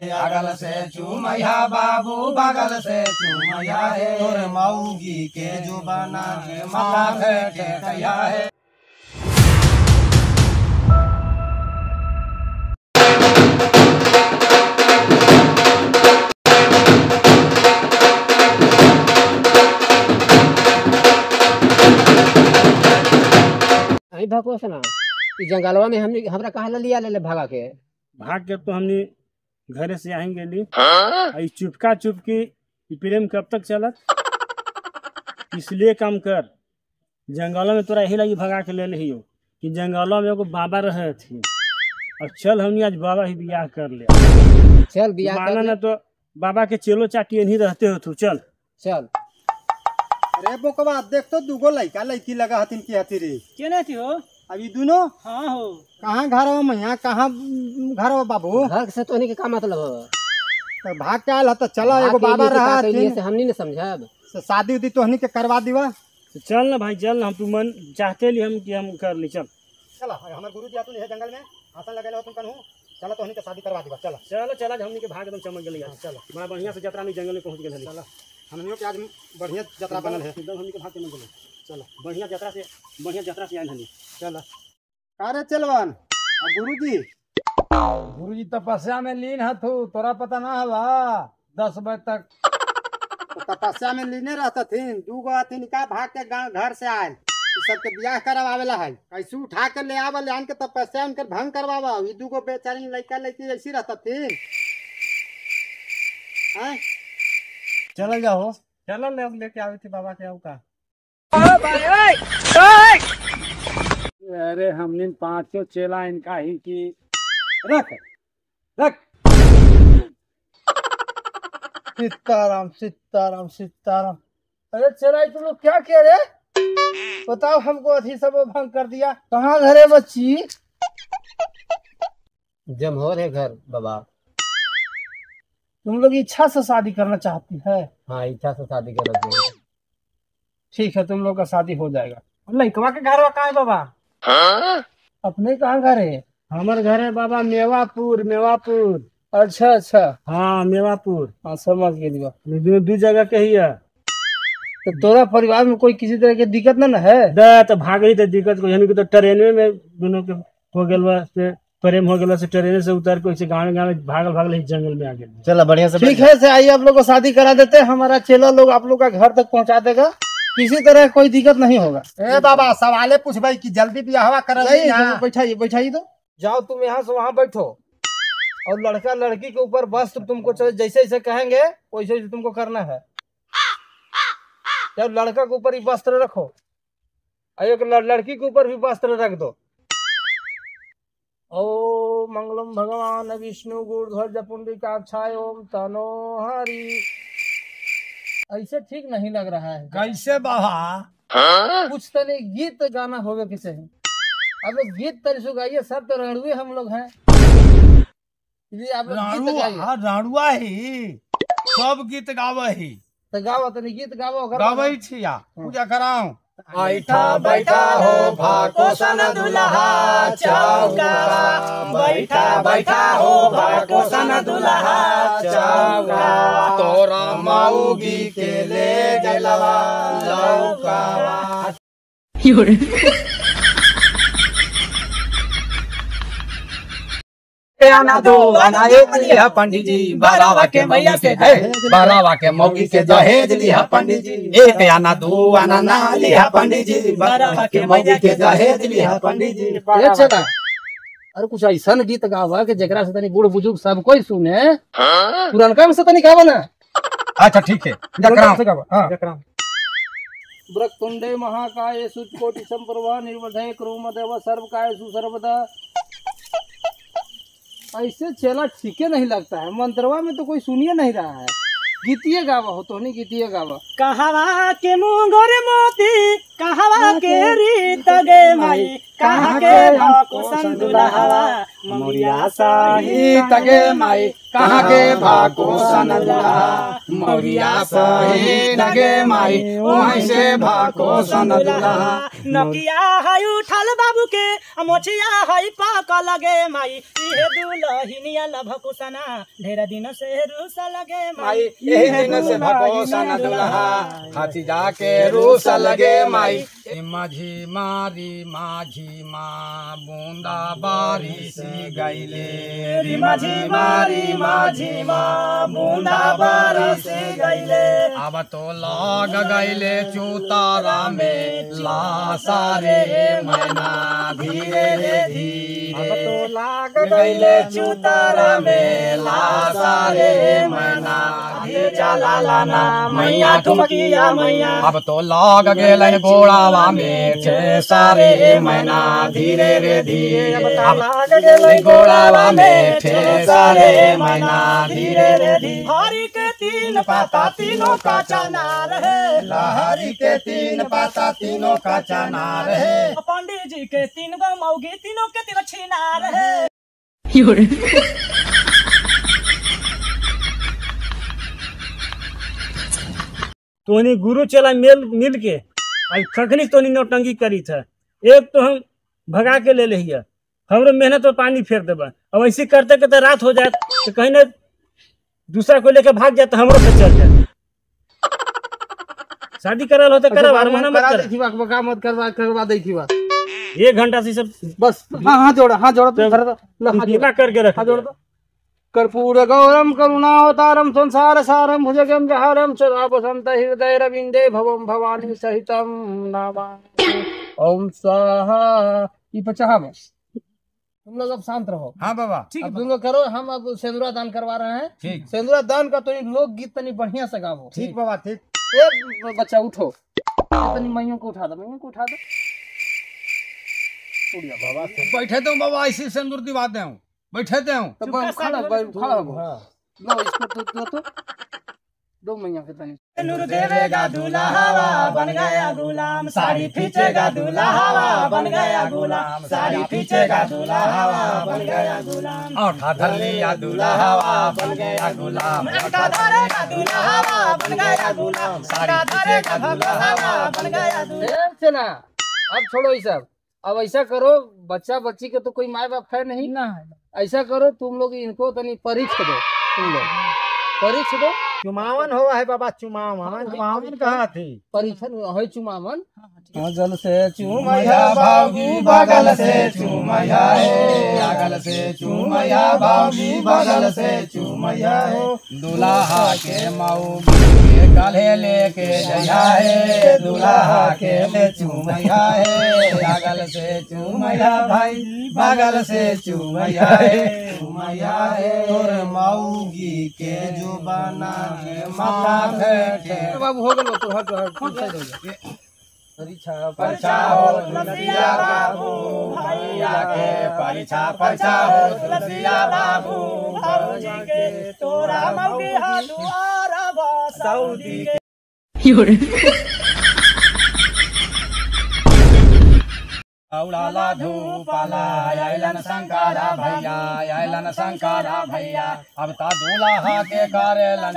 बगल से चूमैया बाबू बगल से चूमैया है, तोर मऊगी के जुबाना के माला भेटे कया है। भागो ना जंगलवा में हमने हमरा कहा लिया ले भागा के भाग के तो हमने घरे से आएंगे ली चुपका चुपकी प्रेम कब तक चलत, इसलिए काम कर जंगलों में तोरा यही लगी भगा के ले लियो कि जंगलों में एगो बाबा रहे थे और चल हमने आज बाबा ही बियाह कर ले। चल बियाह माना ना तो बाबा के चेलो चाटी नहीं रहते हो तू। चल चल। अरे बोकवा देख तो दुगो लड़का लड़की लगा हथिन की हथी रे केने थी हो अभी दोनों। हाँ हो कहाँ घर हो मैया कहाँ घर हो बाबू? घर से तो नहीं के का मतलब हो तो भाग के आयल तो चलो एगो बाबा रहा से हमनी ने समझब शादी उदी तोहनी के करवा दीवा। तो चल ना भाई चल, हम तू मन चाहते ली हम कि हम कर ली। चल चलो हमारे गुरुजी आतुन है जंगल में आसन लगे हो तुम कन्हू, चलो तोहनी के शादी करवा दीवा। चलो चलो चला हमनी के भाग एकदम चमक गई। चलो बड़ा बढ़िया से जतरा में जंगल में पहुंच गए। चलो हमनियों के आज बढ़िया जतरा बनल है एकदम हमनी के भाग चमक गए। चलो बढ़िया जतरा से आए हनी। चलो अरे चलवन गुरुजी तपस्या में लीन हथु, तोरा पता ना हवा 10 बजे तक तपस्या में लीने रहता थीन। दूगो हथिन का भाग के गाँव घर से आयल सबके बियाह करवावेला है, कैसे उठा के ले आवा ले आन के तपस्या उनके भंग करवावा। ये दूगो बेचारी लड़का लड़की ऐसी रहता थीन। चल जाओ चलो लेके आवे थे बाबा के का। अरे हमने पांचों चेला इनका ही की रख रख। सीताराम सीताराम सीताराम। अरे चला तुम लोग क्या कह रहे बताओ हमको, अथी सब भंग कर दिया। कहाँ घर है बच्ची? जमहोर है घर बाबा। तुम लोग इच्छा से शादी करना चाहती है? हाँ इच्छा से शादी कर। ठीक है तुम लोग का शादी हो जाएगा। लड़कवा के घर कहाँ है बाबा? अपने कहाँ घर है? हमारे घर है बाबा मेवापुर। मेवापुर अच्छा अच्छा हाँ मेवापुर। हाँ समझ गया। दो जगह के ही है। तो तोरा परिवार में कोई किसी तरह की दिक्कत ना है? तो भाग ही तो दिक्कत को यानी कि तो ट्रेन में दोनों के हो गया से प्रेम हो गया से ट्रेन से उतर के गाँव में भागल जंगल में आ गए। चलो बढ़िया से ठीक है से आइए आप लोग को शादी करा देते हैं। हमारा चेला लोग आप लोग का घर तक पहुंचा देगा, किसी तरह कोई दिक्कत नहीं होगा। ए बाबा सवाले पूछबे कि जल्दी बियाह कर बैठाइए बैठाइए। तो जाओ तुम यहाँ से वहाँ बैठो और लड़का लड़की के ऊपर वस्त्र तुमको जैसे जैसे कहेंगे वैसे वैसे तुमको करना है। जब लड़का के ऊपर ही वस्त्र रखो और एक लड़की के ऊपर भी वस्त्र रख दो। ओ मंगलम भगवान विष्णु गुरुध्वज पुंडरीकाक्षाय ओम तनो हरि। ऐसे ठीक नहीं लग रहा है। कैसे बाबा? कुछ तो नहीं गीत गाना होगा किसे। अब लोग गीत तरीसु गाइए, सब तो रणुए हम लोग हैं। आप लोग राणुआ ही सब गीत गावे ही तो गाओ तो नहीं गीत गाओ गावे छिया पूजा कराओ। बैठा बैठा हो भाको सन दुल्हा चौका, बैठा बैठा हो भाको सन दुल्हा चौका, तोरा मऊगी के ले गेलवा लौका। आना दो आना एक लिया पंडित जी, बारावा के मैया के है, बारावा के मौगी के दहेज लिया पंडित जी। एक आना दो आना ना लिया पंडित जी, बारावा के मौगी के दहेज लिया पंडित जी। अरे कुछ ऐसा गीत गावा कि जरा से तनी बूढ़ बुजुर्ग सब कोई सुने। पुरानका में से तनी गावा ना। अच्छा ठीक है वक्रतुंडे महाकाय सूर्यकोटि समप्रभा निर्विघ्नं कुरु मम देव सर्वकार्येषु सर्वदा। ऐसे चला ठीक नहीं लगता है। मंत्रवा में तो कोई सुनिए नहीं रहा है। गीतिए गावा हो तो नहीं गीतिए गावा। कहवा के मुंगोर मोती कहवा के रीत गे माई, कहाँ के भाको संदुलहवा मौरिया साही तगे माई कहाँ के भाको सनदुल्हा मौरिया सही तगे माई वहीं से भाको सनदुल्हा नकिया है उठल बाबू के मोछिया है पाक लगे माई इहे दुलहिनिया लभको सना ढेर दिन से रूस लगे माई यही दिन से भाको सनदुल्हा हाथी जाके रूस लगे माई माझी माझी माँ बूंदा बारिश गईले माझी माँ बूंदा बारिश गईले अब तो लाग गईले चूतारा में लासारे मैना धीरे धीरे अब तो लाग गईले चूतारा में लासारे मैना धीरे चला लाना मैया ठुमकिया मैया अब तो लाग गेलन गोड़ावा में छे सारे मैना धीरे रे धीरे अब लाग गेलन गोड़ावा में छे सारे मैना धीरे रे धीरे हरी के तीन पाता तीनों का चना रहे लहरी के तीन पाता तीनों का चना रहे पंडित जी के तीन गो मौगी तीनों के तीन छीना रहे तोनी गुरु चला मिल के खखनी तोनी नौटंकी करी था एक तो हम भगा के ले लिया हमरो मेहनत पर पानी फेर देबा अब ऐसे करते करते रात हो जाए तो कहीं ना दूसरा को लेकर भाग जाए तो हमरो से चल जाए शादी करल होते करब हरमाना मत कर बका मत करवा दे थी बात 1 घंटा से सब बस हाथ जोड़ो ला करके रख हाथ जोड़ दो कर्पूर गौरम करुणावतारम संसार सारम भुजगम जहारम सदा बसंत हृदय रविंदे भवम भवानी सहितम नामा ओम स्वाहा ये पचाहा में तुम लोग अब शांत रहो। हाँ बाबा ठीक तुम लोग करो हम अब सेंदूरा दान करवा रहे हैं। ठीक सेंदूरा दान का तो लोक गीत तनी बढ़िया से गावो। ठीक बाबा ठीक। एक बच्चा उठो तनी मैयों को उठा दो बाबा बैठे तो बाबा ऐसी सिंदूर दिवा दे बैठे दे खड़ा हो लो इसको तो दो मैया के तनी नूर देवेगा दूल्हा हवा बन गया गुलाम साड़ी खींचेगा दूल्हा हवा बन गया गुलाम साड़ी खींचेगा दूल्हा हवा बन गया गुलाम औठा धर लिया दूल्हा हवा बन गया गुलाम औठा धरेगा दूल्हा हवा बन गया गुलाम साड़ी खींचेगा दूल्हा हवा बन गया गुलाम से ना अब छोड़ो ये सब। अब ऐसा करो बच्चा बच्ची के तो कोई माँ बाप है नहीं ना, ऐसा करो तुम लोग इनको तनी परीक्षा दो, तुम लोग परीक्षा दो। चुमावन हुआ है बाबा चुमावन कहाँ थी परीक्षण है चुमावन जल से चुमैया भागी बगल से चुमैया है अगल से चुमैया भागी बगल से चुमैया है दूल्हा के मऊगी के गले लेके जया है दूल्हा के ले चुमैया है अगल से चुमैया भाई बगल से चुमैया है तोर मऊगी के जो बना माथे बाबू हो गलो तो हट परीक्षा हो तुलसिया बाबू भैया के परीक्षा हो तुलसिया बाबू भौजी के तोरा मौगी हाथुआरा सऊदी के औड़ाला धूपाला आइलन शंकरा भैया अब ता दूल्हा के करेलन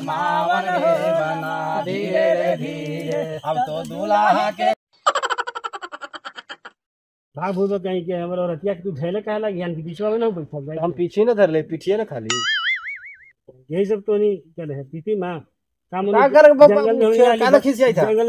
मावन रे बना धीरे रे धीरे अब तो दूल्हा के भाग भूल कहीं के हमरो रतिया के तू धैले कहला ज्ञान के बीचवा में ना बैठल जाए हम पीछे न धर ले पीछे न खाली यही सब तो नहीं क्या है पीती मां जंगल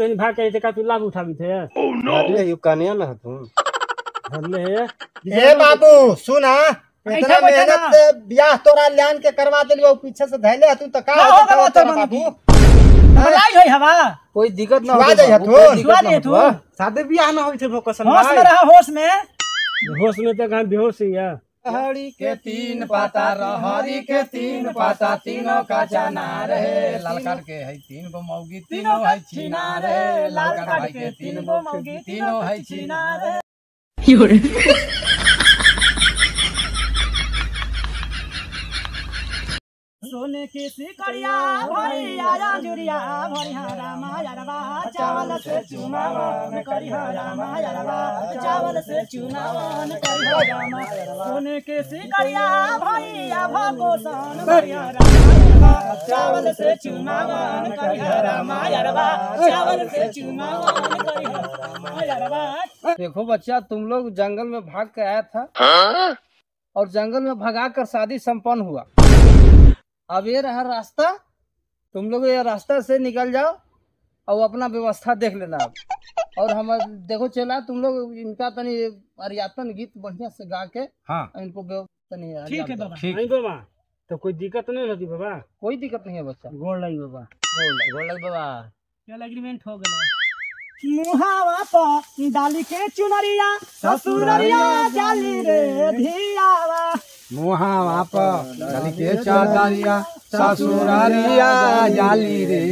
में भाग के का तू लाभ उठावी थे अरे यू कानिया ना तू धरले है ए बाबू सुना इतना मेहनत से ब्याह तोरा ल्यान के करवा देलियो पीछे से धैले तू तो का होगा तो बाबू मलाई होई हवा कोई दिक्कत ना छुआ दे तू शादी ब्याह ना होई थे भोकसन होश में रहा होश में तो कहां बेहोश ही है हरी के 3 पाता रहरी के 3 पाता तीनों का जाना रहे लालकर के है 3 गो मौगी तीनों है छीना रहे लालकर भाई के 3 गो मौगी तीनों है छीना रहे सोने की सिकड़िया भरिया जुरिया भरिया रामा यारवा चावल से चुनावन करिया रामा यारवा चावल से चुनावन करिया रामा सोने की सिकड़िया भरिया भगोसन भरिया रामा यारवा चावल से चुनावन करिया रामा यारवा चावल से चुनावन करिया रामा यारवा। देखो बच्चा, तुम लोग जंगल में भाग के आया था और जंगल में भगा कर शादी संपन्न हुआ। अब ये रहा रास्ता, तुम लोग ये रास्ता से निकल जाओ और अपना व्यवस्था देख लेना। अब और हम देखो चला, तुम लोग इनका तनी अरियातन गीत बढ़िया से गा के हाँ इनको तनी ठीक है बाबा। नहीं बाबा, तो कोई दिक्कत नहीं होती बाबा? कोई दिक्कत नहीं है बच्चा। गोड़ लगी बाबा। गोड़ लग बाबा। चल एग्रीमेंट हो गया। मुहावा पर डाली के चुनरिया ससुररिया जाली रे धियावा मुहावा पर डाली के चादरिया ससुरारिया जाली रे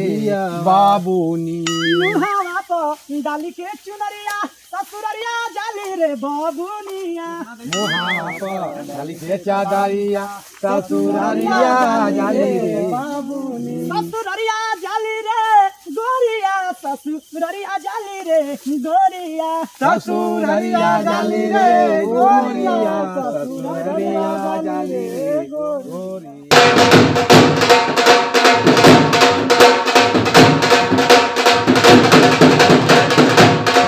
बाबूनी। मुहावा पर डाली के चुनरिया ससुररिया जाली रे बाबूनिया मुहावा पर डाली के चादरिया ससुरारिया जाली रे बाबूनी। ससुररिया जाली रे गोरिया ससुररिया जाली रे गोरिया ससुरारिया जाली रे गोरिया ससुरारिया जाली रे गोरिया।